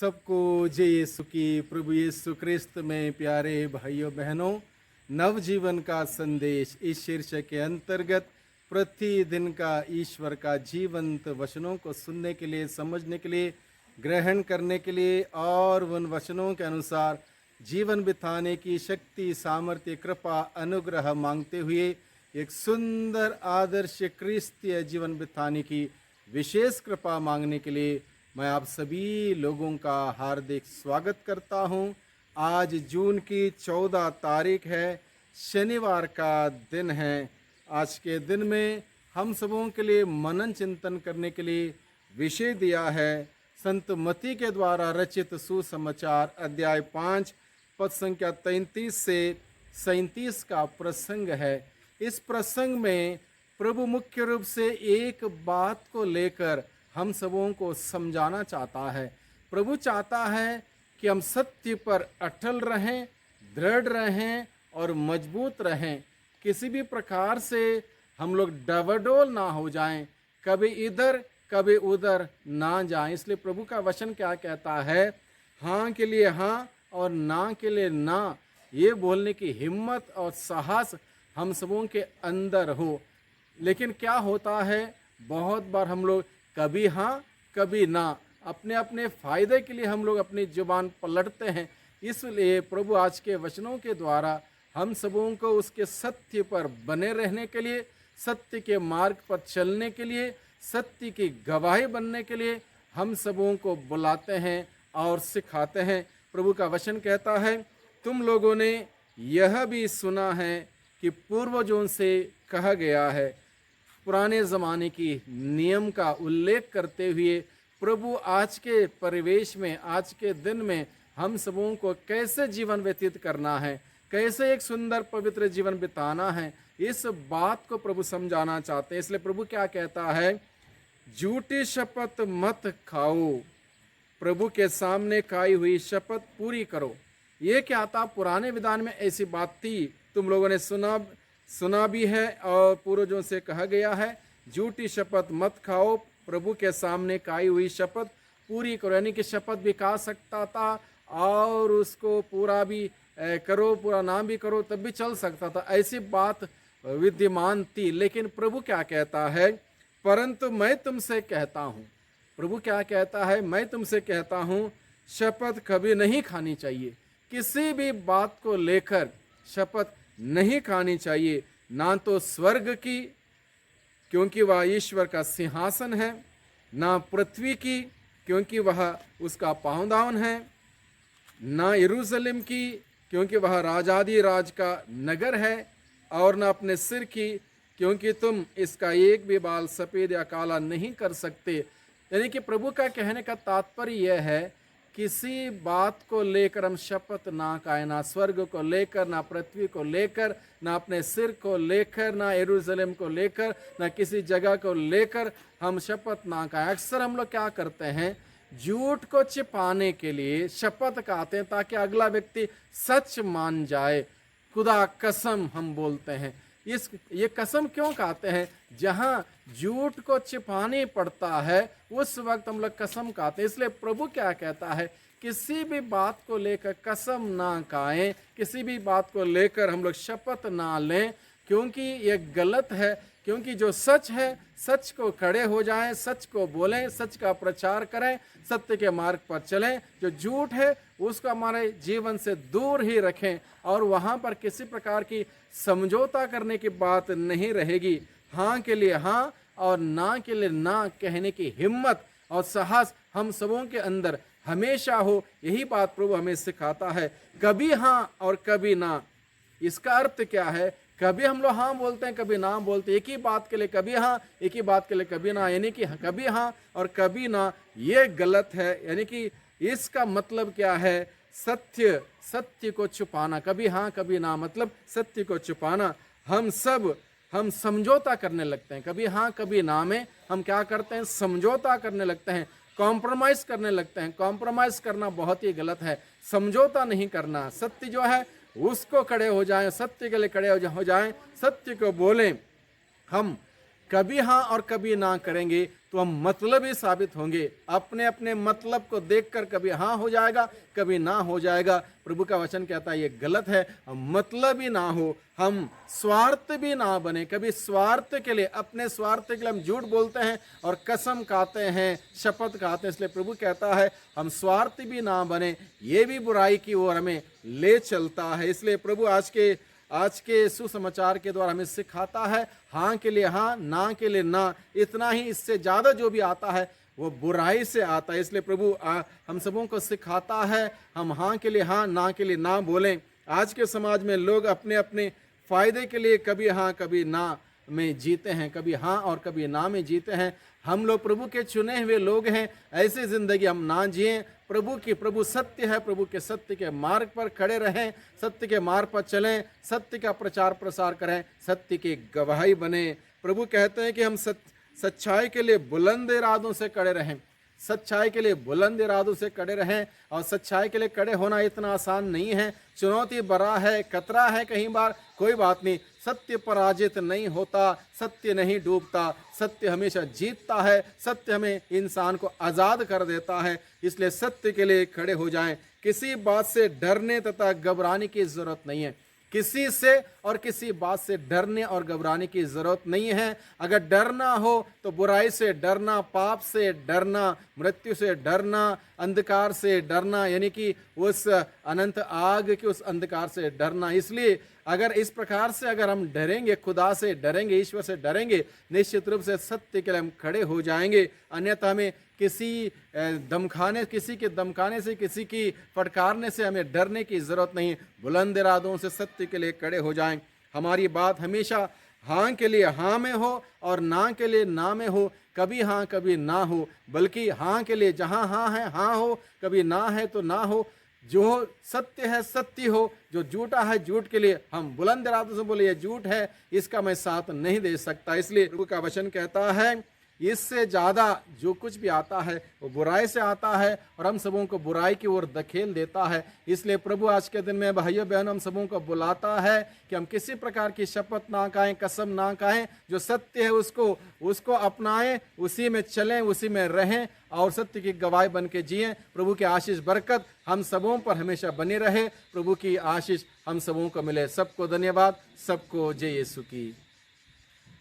सबको जय यीशु की। प्रभु यीशु क्रिस्त में प्यारे भाइयों बहनों, नवजीवन का संदेश इस शीर्षक के अंतर्गत प्रतिदिन का ईश्वर का जीवंत वचनों को सुनने के लिए, समझने के लिए, ग्रहण करने के लिए और उन वचनों के अनुसार जीवन बिताने की शक्ति, सामर्थ्य, कृपा, अनुग्रह मांगते हुए एक सुंदर आदर्श क्रिस्तीय जीवन बिताने की विशेष कृपा मांगने के लिए मैं आप सभी लोगों का हार्दिक स्वागत करता हूं। आज जून की 14 तारीख है, शनिवार का दिन है। आज के दिन में हम सबों के लिए मनन चिंतन करने के लिए विषय दिया है संत मती के द्वारा रचित सुसमाचार अध्याय 5 पद संख्या 33 से 37 का प्रसंग है। इस प्रसंग में प्रभु मुख्य रूप से एक बात को लेकर हम सबों को समझाना चाहता है। प्रभु चाहता है कि हम सत्य पर अटल रहें, दृढ़ रहें और मजबूत रहें। किसी भी प्रकार से हम लोग डवाडोल ना हो जाएं, कभी इधर कभी उधर ना जाएं। इसलिए प्रभु का वचन क्या कहता है? हाँ के लिए हाँ और ना के लिए ना, ये बोलने की हिम्मत और साहस हम सबों के अंदर हो। लेकिन क्या होता है, बहुत बार हम लोग कभी हाँ कभी ना, अपने अपने फायदे के लिए हम लोग अपनी जुबान पलटते हैं। इसलिए प्रभु आज के वचनों के द्वारा हम सबों को उसके सत्य पर बने रहने के लिए, सत्य के मार्ग पर चलने के लिए, सत्य की गवाही बनने के लिए हम सबों को बुलाते हैं और सिखाते हैं। प्रभु का वचन कहता है, तुम लोगों ने यह भी सुना है कि पूर्वजों से कहा गया है। पुराने ज़माने की नियम का उल्लेख करते हुए प्रभु आज के परिवेश में, आज के दिन में हम सबों को कैसे जीवन व्यतीत करना है, कैसे एक सुंदर पवित्र जीवन बिताना है, इस बात को प्रभु समझाना चाहते हैं। इसलिए प्रभु क्या कहता है? झूठी शपथ मत खाओ, प्रभु के सामने खाई हुई शपथ पूरी करो। ये क्या था? पुराने विधान में ऐसी बात थी, तुम लोगों ने सुना भी है और पूर्वजों से कहा गया है, झूठी शपथ मत खाओ, प्रभु के सामने खाई हुई शपथ पूरी करो। यानी कि शपथ भी खा सकता था और उसको पूरा भी करो, पूरा नाम भी करो, तब भी चल सकता था। ऐसी बात विद्यमान थी। लेकिन प्रभु क्या कहता है? परंतु मैं तुमसे कहता हूँ। प्रभु क्या कहता है? मैं तुमसे कहता हूँ, शपथ कभी नहीं खानी चाहिए। किसी भी बात को लेकर शपथ नहीं खानी चाहिए, ना तो स्वर्ग की, क्योंकि वह ईश्वर का सिंहासन है, ना पृथ्वी की, क्योंकि वह उसका पाँवदान है, ना यरूशलेम की, क्योंकि वह राजाधिराज का नगर है, और ना अपने सिर की, क्योंकि तुम इसका एक भी बाल सफ़ेद या काला नहीं कर सकते। यानी कि प्रभु का कहने का तात्पर्य यह है, किसी बात को लेकर हम शपथ ना खाएं, ना स्वर्ग को लेकर, ना पृथ्वी को लेकर, ना अपने सिर को लेकर, ना यरूशलेम को लेकर, ना किसी जगह को लेकर हम शपथ ना खाएं। अक्सर हम लोग क्या करते हैं, झूठ को छिपाने के लिए शपथ खाते हैं ताकि अगला व्यक्ति सच मान जाए। खुदा कसम हम बोलते हैं। ये कसम क्यों खाते हैं? जहां झूठ को छिपाने पड़ता है उस वक्त हम लोग कसम खाते हैं। इसलिए प्रभु क्या कहता है? किसी भी बात को लेकर कसम ना खाएं, किसी भी बात को लेकर हम लोग शपथ ना लें, क्योंकि ये गलत है। क्योंकि जो सच है, सच को खड़े हो जाएं, सच को बोलें, सच का प्रचार करें, सत्य के मार्ग पर चलें। जो झूठ है उसको हमारे जीवन से दूर ही रखें और वहाँ पर किसी प्रकार की समझौता करने की बात नहीं रहेगी। हाँ के लिए हाँ और ना के लिए ना कहने की हिम्मत और साहस हम सबों के अंदर हमेशा हो। यही बात प्रभु हमें सिखाता है। कभी हाँ और कभी ना, इसका अर्थ क्या है? कभी हम लोग हाँ बोलते हैं, कभी ना बोलते हैं। एक ही बात के लिए कभी हाँ, एक ही बात के लिए कभी ना, यानी कि कभी हाँ और कभी ना, ये गलत है। यानी कि इसका मतलब क्या है? सत्य को छुपाना। कभी हाँ कभी ना मतलब सत्य को छुपाना। हम समझौता करने लगते हैं। कभी हाँ कभी ना में हम क्या करते हैं? समझौता करने लगते हैं, कॉम्प्रोमाइज़ करने लगते हैं। कॉम्प्रोमाइज़ करना बहुत ही गलत है, समझौता नहीं करना। सत्य जो है उसको खड़े हो जाएं, सत्य के लिए खड़े हो जाएं, सत्य को बोलें। हम कभी हाँ और कभी ना करेंगे तो हम मतलबी साबित होंगे। अपने अपने मतलब को देखकर कभी हाँ हो जाएगा, कभी ना हो जाएगा। प्रभु का वचन कहता है ये गलत है। हम मतलबी ना हो, हम स्वार्थ भी ना बने। कभी स्वार्थ के लिए, अपने स्वार्थ के लिए हम झूठ बोलते हैं और कसम खाते हैं, शपथ खाते हैं। इसलिए प्रभु कहता है हम स्वार्थ भी ना बने, ये भी बुराई की ओर हमें ले चलता है। इसलिए प्रभु आज के सुसमाचार के द्वारा हमें सिखाता है हाँ के लिए हाँ, ना के लिए ना। इतना ही, इससे ज़्यादा जो भी आता है वो बुराई से आता है। इसलिए प्रभु हम सबों को सिखाता है हम हाँ के लिए हाँ, ना के लिए ना बोलें। आज के समाज में लोग अपने अपने फ़ायदे के लिए कभी हाँ कभी ना में जीते हैं, कभी हाँ और कभी ना में जीते हैं। हम लोग प्रभु के चुने हुए लोग हैं, ऐसी ज़िंदगी हम ना जिएं। प्रभु सत्य है, प्रभु के सत्य के मार्ग पर खड़े रहें, सत्य के मार्ग पर चलें, सत्य का प्रचार प्रसार करें, सत्य की गवाही बने। प्रभु कहते हैं कि हम सच्चाई के लिए बुलंद इरादों से खड़े रहें, सच्चाई के लिए बुलंद इरादों से खड़े रहें। और सच्चाई के लिए खड़े होना इतना आसान नहीं है, चुनौती बड़ा है, खतरा है कहीं बार, कोई बात नहीं। सत्य पराजित नहीं होता, सत्य नहीं डूबता, सत्य हमेशा जीतता है। सत्य हमें इंसान को आज़ाद कर देता है। इसलिए सत्य के लिए खड़े हो जाएं। किसी बात से डरने तथा घबराने की ज़रूरत नहीं है। किसी से और किसी बात से डरने और घबराने की ज़रूरत नहीं है। अगर डरना हो तो बुराई से डरना, पाप से डरना, मृत्यु से डरना, अंधकार से डरना, यानी कि उस अनंत आग के उस अंधकार से डरना। इसलिए अगर इस प्रकार से अगर हम डरेंगे, खुदा से डरेंगे, ईश्वर से डरेंगे, निश्चित रूप से सत्य के लिए हम खड़े हो जाएंगे। अन्यथा हमें किसी के धमकाने से, किसी की फटकारने से हमें डरने की ज़रूरत नहीं। बुलंद इरादों से सत्य के लिए खड़े हो जाएं। हमारी बात हमेशा हाँ के लिए हाँ में हो और ना के लिए ना में हो। कभी हाँ कभी ना हो, बल्कि हाँ के लिए जहाँ हाँ है हाँ हो, कभी ना है तो ना हो। जो सत्य है सत्य हो, जो झूठा है झूठ के लिए हम बुलंद इरादों से बोले ये झूठ है, इसका मैं साथ नहीं दे सकता। इसलिए प्रभु का वचन कहता है इससे ज़्यादा जो कुछ भी आता है वो बुराई से आता है और हम सबों को बुराई की ओर धकेल देता है। इसलिए प्रभु आज के दिन में भाइयों बहनों हम सबों को बुलाता है कि हम किसी प्रकार की शपथ ना खाएं, कसम ना खाएं। जो सत्य है उसको अपनाएं, उसी में चलें, उसी में रहें और सत्य की गवाही बन के जिएं। प्रभु की आशीष बरकत हम सबों पर हमेशा बनी रहे। प्रभु की आशीष हम सबों को मिले। सबको धन्यवाद, सबको जय यीशु की।